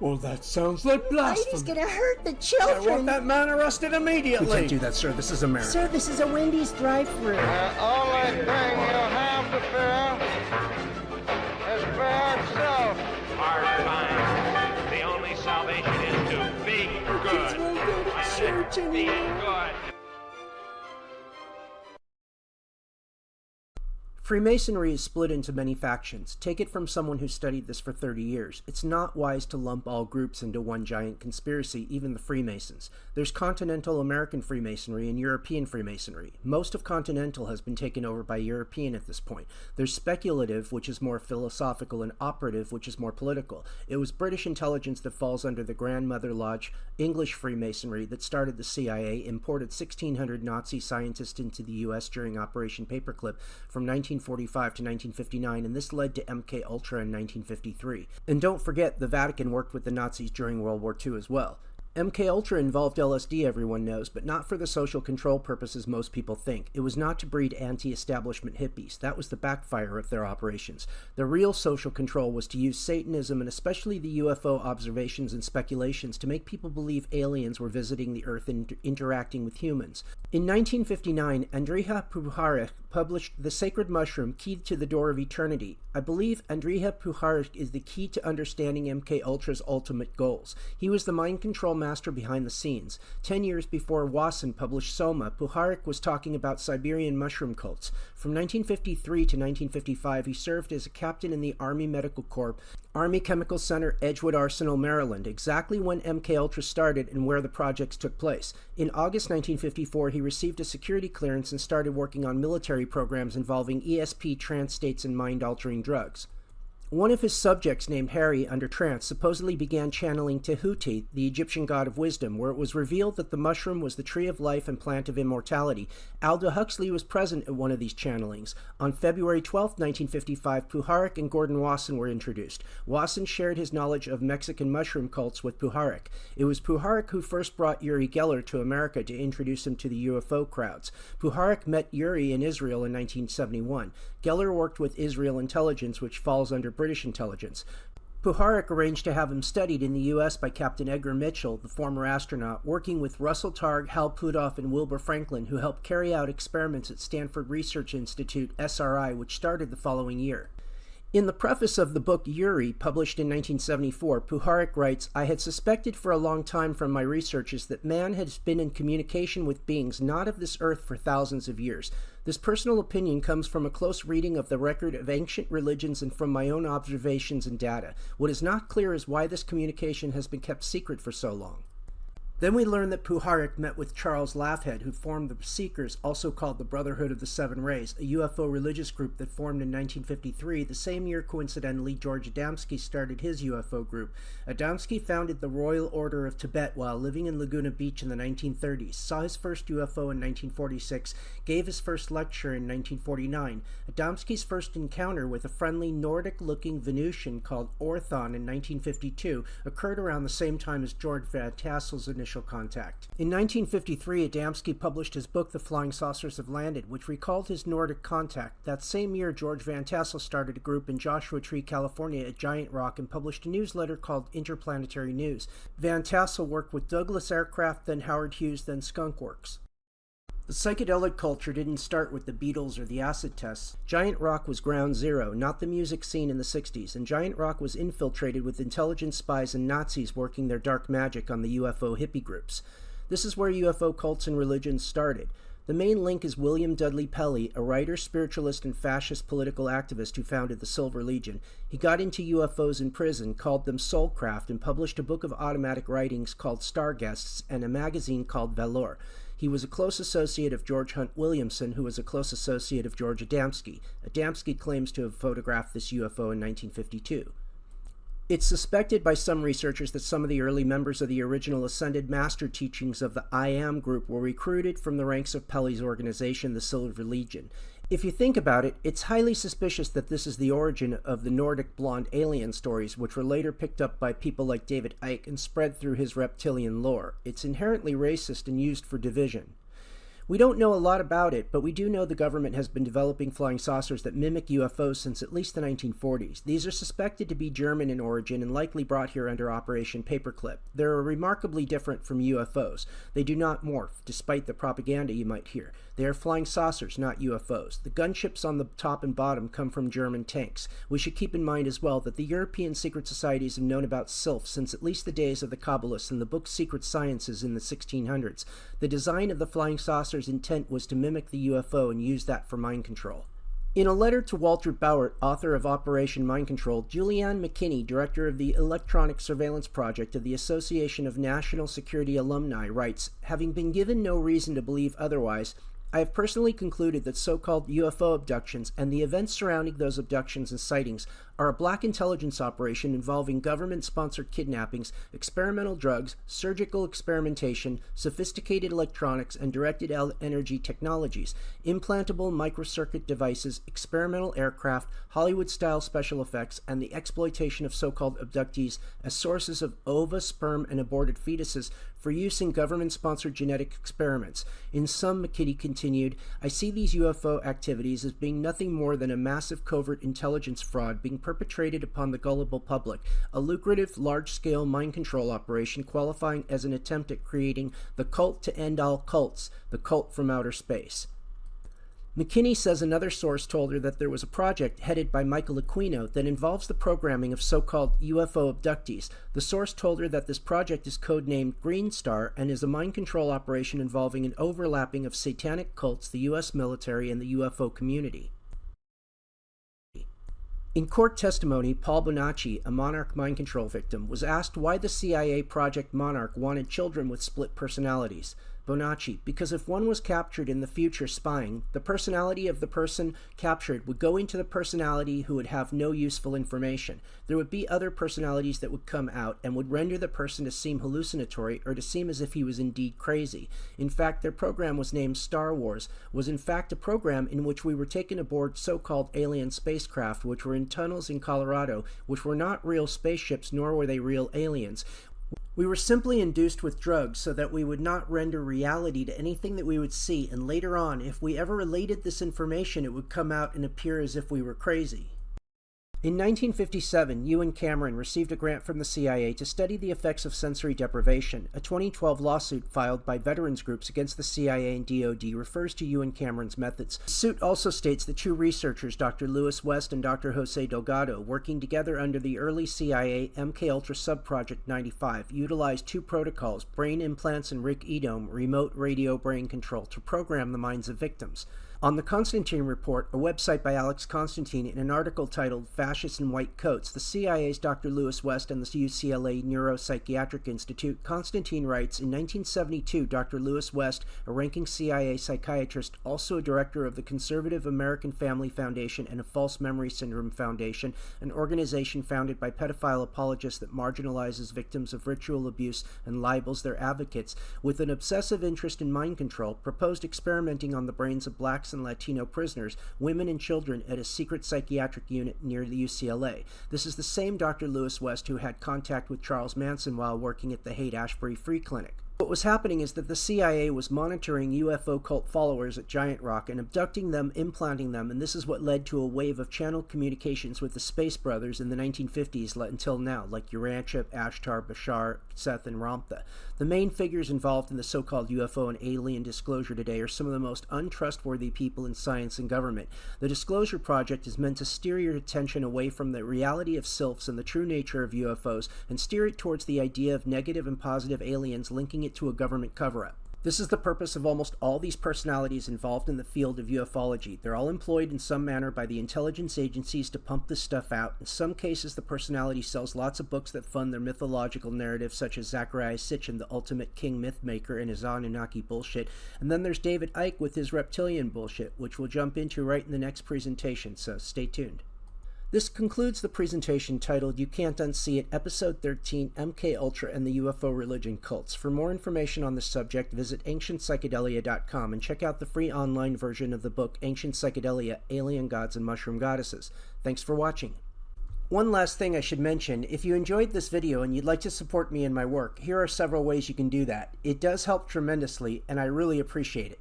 Well, that sounds like blasphemy. He's gonna hurt the I children. want that man arrested immediately. We can't do that, sir. This is America. Sir, this is a Wendy's drive-thru. Only thing you'll have to fear is fear itself. Hard times. The only salvation is to be good. Kids won't go to church Be anymore. good. Freemasonry is split into many factions. Take it from someone who studied this for 30 years. It's not wise to lump all groups into one giant conspiracy, even the Freemasons. There's continental American Freemasonry and European Freemasonry. Most of continental has been taken over by European at this point. There's speculative, which is more philosophical, and operative, which is more political. It was British intelligence that falls under the Grandmother Lodge, English Freemasonry, that started the CIA, imported 1,600 Nazi scientists into the U.S. during Operation Paperclip from 1945 to 1959, and this led to MK Ultra in 1953. And don't forget, the Vatican worked with the Nazis during World War II as well. MK Ultra involved LSD, everyone knows, but not for the social control purposes most people think. It was not to breed anti-establishment hippies. That was the backfire of their operations. The real social control was to use Satanism and especially the UFO observations and speculations to make people believe aliens were visiting the Earth and interacting with humans. In 1959, Andrija Puharich published The Sacred Mushroom, Key to the Door of Eternity. I believe Andrija Puharich is the key to understanding MK Ultra's ultimate goals. He was the mind control master behind the scenes. 10 years before Wasson published Soma, Puharich was talking about Siberian mushroom cults. From 1953 to 1955, he served as a captain in the Army Medical Corps, Army Chemical Center, Edgewood Arsenal, Maryland, exactly when MK Ultra started and where the projects took place. In August 1954, he received a security clearance and started working on military programs involving ESP, trance states, and mind-altering drugs. One of his subjects, named Harry, under trance, supposedly began channeling Tehuti, the Egyptian god of wisdom, where it was revealed that the mushroom was the tree of life and plant of immortality. Aldous Huxley was present at one of these channelings. On February 12, 1955, Puharich and Gordon Wasson were introduced. Wasson shared his knowledge of Mexican mushroom cults with Puharich. It was Puharich who first brought Uri Geller to America to introduce him to the UFO crowds. Puharich met Uri in Israel in 1971. Geller worked with Israel intelligence, which falls under British intelligence. Puharich arranged to have him studied in the U.S. by Captain Edgar Mitchell, the former astronaut, working with Russell Targ, Hal Puthoff, and Wilbur Franklin, who helped carry out experiments at Stanford Research Institute, SRI, which started the following year. In the preface of the book Uri, published in 1974, Puharich writes, "I had suspected for a long time from my researches that man has been in communication with beings not of this earth for thousands of years. This personal opinion comes from a close reading of the record of ancient religions and from my own observations and data. What is not clear is why this communication has been kept secret for so long." Then we learn that Puharich met with Charles Laffhead, who formed the Seekers, also called the Brotherhood of the Seven Rays, a UFO religious group that formed in 1953, the same year, coincidentally, George Adamski started his UFO group. Adamski founded the Royal Order of Tibet while living in Laguna Beach in the 1930s, saw his first UFO in 1946, gave his first lecture in 1949. Adamski's first encounter with a friendly Nordic-looking Venusian called Orthon in 1952 occurred around the same time as George Van Tassel's initial contact. In 1953, Adamski published his book The Flying Saucers Have Landed, which recalled his Nordic contact. That same year, George Van Tassel started a group in Joshua Tree, California at Giant Rock and published a newsletter called Interplanetary News. Van Tassel worked with Douglas Aircraft, then Howard Hughes, then Skunk Works. The psychedelic culture didn't start with the Beatles or the acid tests. Giant Rock was ground zero, not the music scene in the 60s, and Giant Rock was infiltrated with intelligence spies and Nazis working their dark magic on the UFO hippie groups. This is where UFO cults and religions started. The main link is William Dudley Pelley, a writer, spiritualist, and fascist political activist who founded the Silver Legion. He got into UFOs in prison, called them Soulcraft, and published a book of automatic writings called Starguests and a magazine called Valor. He was a close associate of George Hunt Williamson, who was a close associate of George Adamski. Adamski claims to have photographed this UFO in 1952. It's suspected by some researchers that some of the early members of the original Ascended Master teachings of the I Am group were recruited from the ranks of Pelley's organization, the Silver Legion. If you think about it, it's highly suspicious that this is the origin of the Nordic blonde alien stories, which were later picked up by people like David Icke and spread through his reptilian lore. It's inherently racist and used for division. We don't know a lot about it, but we do know the government has been developing flying saucers that mimic UFOs since at least the 1940s. These are suspected to be German in origin and likely brought here under Operation Paperclip. They are remarkably different from UFOs. They do not morph, despite the propaganda you might hear. They are flying saucers, not UFOs. The gunships on the top and bottom come from German tanks. We should keep in mind as well that the European secret societies have known about SILF since at least the days of the Kabbalists and the book Secret Sciences in the 1600s. The design of the flying saucers' intent was to mimic the UFO and use that for mind control. In a letter to Walter Bauert, author of Operation Mind Control, Julianne McKinney, director of the Electronic Surveillance Project of the Association of National Security Alumni, writes, "Having been given no reason to believe otherwise, I have personally concluded that so-called UFO abductions and the events surrounding those abductions and sightings are a black intelligence operation involving government-sponsored kidnappings, experimental drugs, surgical experimentation, sophisticated electronics and directed energy technologies, implantable microcircuit devices, experimental aircraft, Hollywood-style special effects, and the exploitation of so-called abductees as sources of ova, sperm, and aborted fetuses for use in government-sponsored genetic experiments. In sum," McKinney continued, "I see these UFO activities as being nothing more than a massive covert intelligence fraud being perpetrated upon the gullible public, a lucrative, large-scale mind control operation qualifying as an attempt at creating the cult to end all cults, the cult from outer space." McKinney says another source told her that there was a project headed by Michael Aquino that involves the programming of so-called UFO abductees. The source told her that this project is codenamed Green Star and is a mind control operation involving an overlapping of satanic cults, the U.S. military, and the UFO community. In court testimony, Paul Bonacci, a Monarch mind control victim, was asked why the CIA Project Monarch wanted children with split personalities. Bonacci, because if one was captured in the future spying, the personality of the person captured would go into the personality who would have no useful information. There would be other personalities that would come out and would render the person to seem hallucinatory or to seem as if he was indeed crazy. In fact, their program was named Star Wars, was in fact a program in which we were taken aboard so-called alien spacecraft which were in tunnels in Colorado, which were not real spaceships nor were they real aliens. We were simply induced with drugs so that we would not render reality to anything that we would see, and later on, if we ever related this information, it would come out and appear as if we were crazy. In 1957, Ewan Cameron received a grant from the CIA to study the effects of sensory deprivation. A 2012 lawsuit filed by veterans groups against the CIA and DoD refers to Ewan Cameron's methods. The suit also states that two researchers, Dr. Lewis West and Dr. Jose Delgado, working together under the early CIA MKUltra Subproject 95, utilized two protocols, brain implants and Rick Edom, remote radio brain control, to program the minds of victims. On the Constantine Report, a website by Alex Constantine, in an article titled Fascists in White Coats, the CIA's Dr. Lewis West and the UCLA Neuropsychiatric Institute, Constantine writes, in 1972, Dr. Lewis West, a ranking CIA psychiatrist, also a director of the Conservative American Family Foundation and a False Memory Syndrome Foundation, an organization founded by pedophile apologists that marginalizes victims of ritual abuse and libels their advocates, with an obsessive interest in mind control, proposed experimenting on the brains of blacks and Latino prisoners, women and children at a secret psychiatric unit near the UCLA. This is the same Dr. Lewis West who had contact with Charles Manson while working at the Haight-Ashbury Free Clinic. What was happening is that the CIA was monitoring UFO cult followers at Giant Rock and abducting them, implanting them, and this is what led to a wave of channel communications with the Space Brothers in the 1950s until now, like Urantia, Ashtar, Bashar, Seth, and Ramtha. The main figures involved in the so-called UFO and alien disclosure today are some of the most untrustworthy people in science and government. The Disclosure Project is meant to steer your attention away from the reality of SILFs and the true nature of UFOs and steer it towards the idea of negative and positive aliens, linking it to a government cover-up. This is the purpose of almost all these personalities involved in the field of ufology. They're all employed in some manner by the intelligence agencies to pump this stuff out. In some cases, the personality sells lots of books that fund their mythological narratives, such as Zachariah Sitchin, the ultimate king mythmaker, and his Anunnaki bullshit. And then there's David Icke with his reptilian bullshit, which we'll jump into right in the next presentation, so stay tuned. This concludes the presentation titled You Can't Unsee It, Episode 13, MKUltra and the UFO Religion Cults. For more information on this subject, visit AncientPsychedelia.com and check out the free online version of the book Ancient Psychedelia, Alien Gods and Mushroom Goddesses. Thanks for watching. One last thing I should mention, if you enjoyed this video and you'd like to support me in my work, here are several ways you can do that. It does help tremendously, and I really appreciate it.